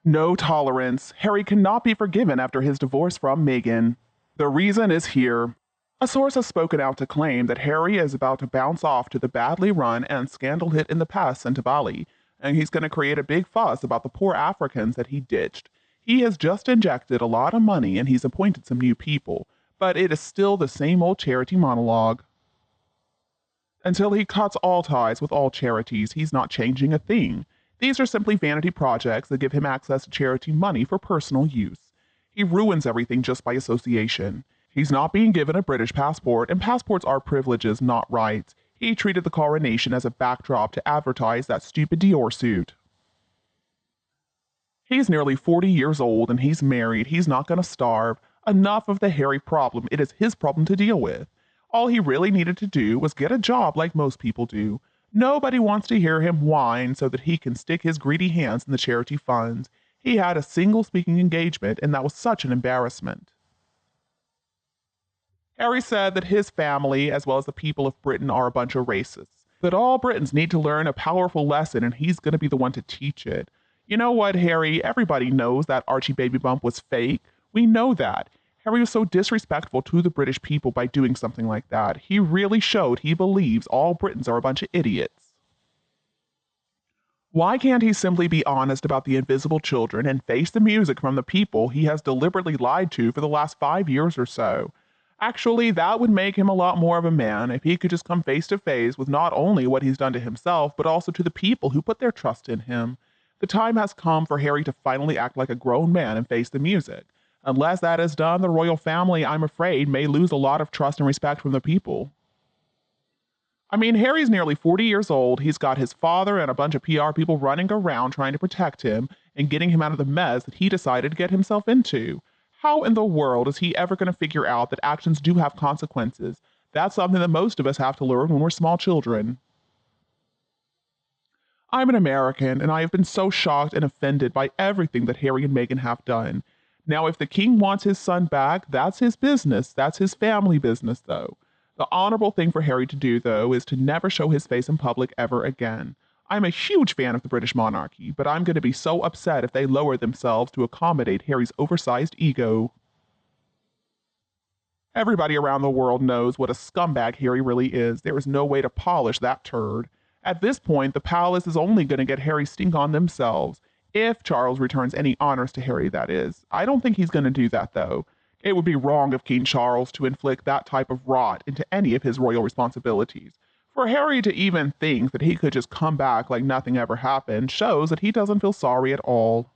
No tolerance. Harry cannot be forgiven after his divorce from Meghan. The reason is here. A source has spoken out to claim that Harry is about to bounce off to the badly run and scandal hit in the past Valley, and he's going to create a big fuss about the poor Africans that he ditched. He has just injected a lot of money and he's appointed some new people, but it is still the same old charity monologue. Until he cuts all ties with all charities, he's not changing a thing. These are simply vanity projects that give him access to charity money for personal use. He ruins everything just by association. He's not being given a British passport, and passports are privileges, not rights. He treated the coronation as a backdrop to advertise that stupid Dior suit. He's nearly 40 years old and he's married. He's not going to starve. Enough of the Harry problem. It is his problem to deal with. All he really needed to do was get a job like most people do. Nobody wants to hear him whine so that he can stick his greedy hands in the charity funds. He had a single speaking engagement, and that was such an embarrassment. Harry said that his family, as well as the people of Britain, are a bunch of racists. That all Britons need to learn a powerful lesson, and he's going to be the one to teach it. You know what, Harry? Everybody knows that Archie baby bump was fake. We know that. Harry was so disrespectful to the British people by doing something like that. He really showed he believes all Britons are a bunch of idiots. Why can't he simply be honest about the invisible children and face the music from the people he has deliberately lied to for the last 5 years or so? Actually, that would make him a lot more of a man if he could just come face to face with not only what he's done to himself, but also to the people who put their trust in him. The time has come for Harry to finally act like a grown man and face the music. Unless that is done, the royal family, I'm afraid, may lose a lot of trust and respect from the people. I mean, Harry's nearly 40 years old. He's got his father and a bunch of PR people running around trying to protect him and getting him out of the mess that he decided to get himself into. How in the world is he ever going to figure out that actions do have consequences? That's something that most of us have to learn when we're small children. I'm an American, and I have been so shocked and offended by everything that Harry and Meghan have done. Now, if the king wants his son back, that's his business. That's his family business, though. The honorable thing for Harry to do, though, is to never show his face in public ever again. I'm a huge fan of the British monarchy, but I'm going to be so upset if they lower themselves to accommodate Harry's oversized ego. Everybody around the world knows what a scumbag Harry really is. There is no way to polish that turd. At this point, the palace is only going to get Harry stink on themselves. If Charles returns any honors to Harry, that is. I don't think he's going to do that, though. It would be wrong of King Charles to inflict that type of rot into any of his royal responsibilities. For Harry to even think that he could just come back like nothing ever happened shows that he doesn't feel sorry at all.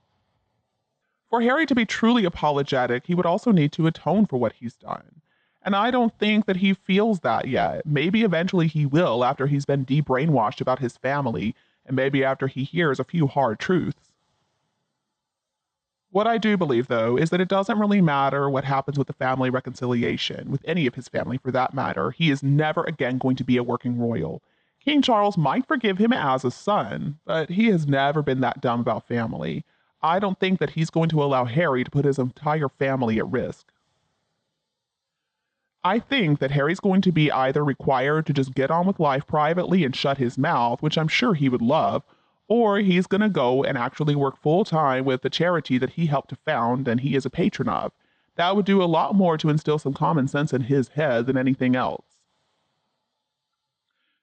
For Harry to be truly apologetic, he would also need to atone for what he's done. And I don't think that he feels that yet. Maybe eventually he will after he's been de-brainwashed about his family, and maybe after he hears a few hard truths. What I do believe, though, is that it doesn't really matter what happens with the family reconciliation, with any of his family for that matter. He is never again going to be a working royal. King Charles might forgive him as a son, but he has never been that dumb about family. I don't think that he's going to allow Harry to put his entire family at risk. I think that Harry's going to be either required to just get on with life privately and shut his mouth, which I'm sure he would love, or he's going to go and actually work full-time with the charity that he helped to found and he is a patron of. That would do a lot more to instill some common sense in his head than anything else.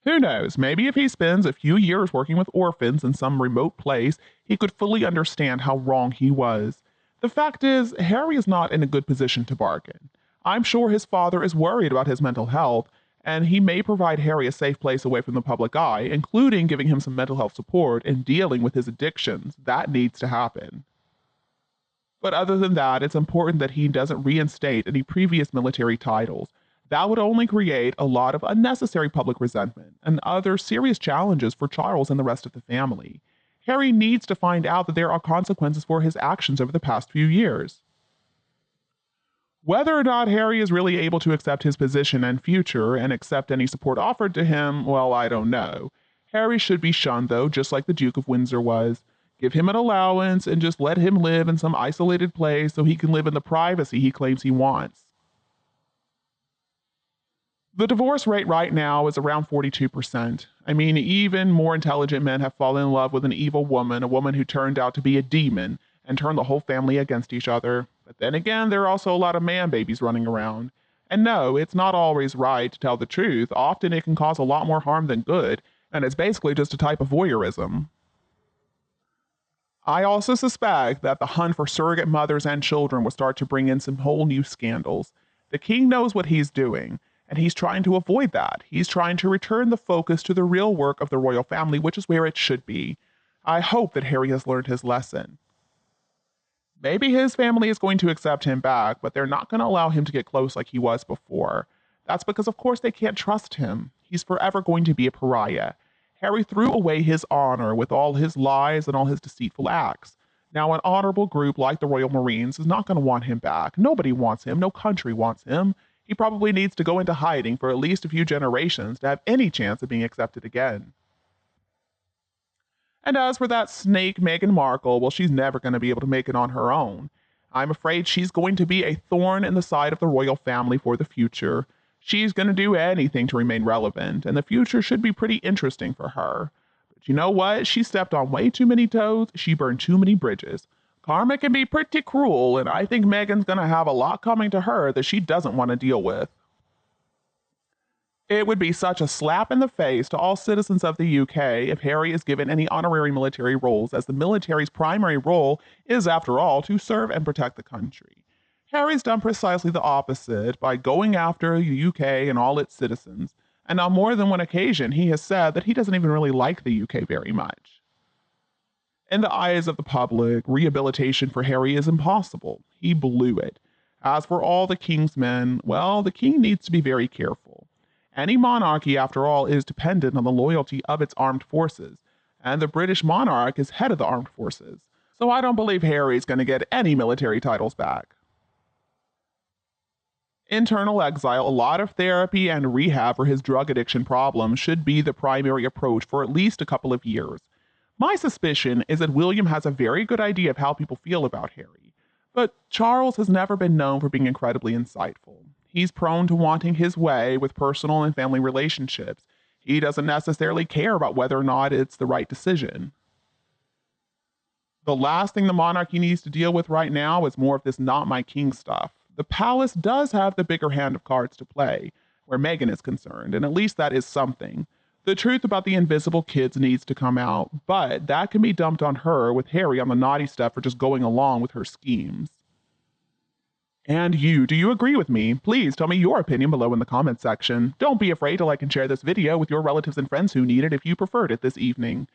Who knows, maybe if he spends a few years working with orphans in some remote place, he could fully understand how wrong he was. The fact is, Harry is not in a good position to bargain. I'm sure his father is worried about his mental health, and he may provide Harry a safe place away from the public eye, including giving him some mental health support and dealing with his addictions. That needs to happen. But other than that, it's important that he doesn't reinstate any previous military titles. That would only create a lot of unnecessary public resentment and other serious challenges for Charles and the rest of the family. Harry needs to find out that there are consequences for his actions over the past few years. Whether or not Harry is really able to accept his position and future and accept any support offered to him, well, I don't know. Harry should be shunned, though, just like the Duke of Windsor was. Give him an allowance and just let him live in some isolated place so he can live in the privacy he claims he wants. The divorce rate right now is around 42%. I mean, even more intelligent men have fallen in love with an evil woman, a woman who turned out to be a demon, and turn the whole family against each other. But then again, there are also a lot of man babies running around. And no, it's not always right to tell the truth. Often it can cause a lot more harm than good, and it's basically just a type of voyeurism. I also suspect that the hunt for surrogate mothers and children will start to bring in some whole new scandals. The king knows what he's doing, and he's trying to avoid that. He's trying to return the focus to the real work of the royal family, which is where it should be. I hope that Harry has learned his lesson. Maybe his family is going to accept him back, but they're not going to allow him to get close like he was before. That's because, of course, they can't trust him. He's forever going to be a pariah. Harry threw away his honor with all his lies and all his deceitful acts. Now, an honorable group like the Royal Marines is not going to want him back. Nobody wants him. No country wants him. He probably needs to go into hiding for at least a few generations to have any chance of being accepted again. And as for that snake Meghan Markle, well, she's never going to be able to make it on her own. I'm afraid she's going to be a thorn in the side of the royal family for the future. She's going to do anything to remain relevant, and the future should be pretty interesting for her. But you know what? She stepped on way too many toes, she burned too many bridges. Karma can be pretty cruel, and I think Meghan's going to have a lot coming to her that she doesn't want to deal with. It would be such a slap in the face to all citizens of the UK if Harry is given any honorary military roles, as the military's primary role is, after all, to serve and protect the country. Harry's done precisely the opposite by going after the UK and all its citizens, and on more than one occasion he has said that he doesn't even really like the UK very much. In the eyes of the public, rehabilitation for Harry is impossible. He blew it. As for all the king's men, well, the king needs to be very careful. Any monarchy, after all, is dependent on the loyalty of its armed forces, and the British monarch is head of the armed forces. So I don't believe Harry's going to get any military titles back. Internal exile, a lot of therapy and rehab for his drug addiction problem should be the primary approach for at least a couple of years. My suspicion is that William has a very good idea of how people feel about Harry, but Charles has never been known for being incredibly insightful. He's prone to wanting his way with personal and family relationships. He doesn't necessarily care about whether or not it's the right decision. The last thing the monarchy needs to deal with right now is more of this not my king stuff. The palace does have the bigger hand of cards to play, where Meghan is concerned, and at least that is something. The truth about the invisible kids needs to come out, but that can be dumped on her with Harry on the naughty stuff for just going along with her schemes. And you, do you agree with me? Please tell me your opinion below in the comments section. Don't be afraid to like and share this video with your relatives and friends who need it if you preferred it this evening.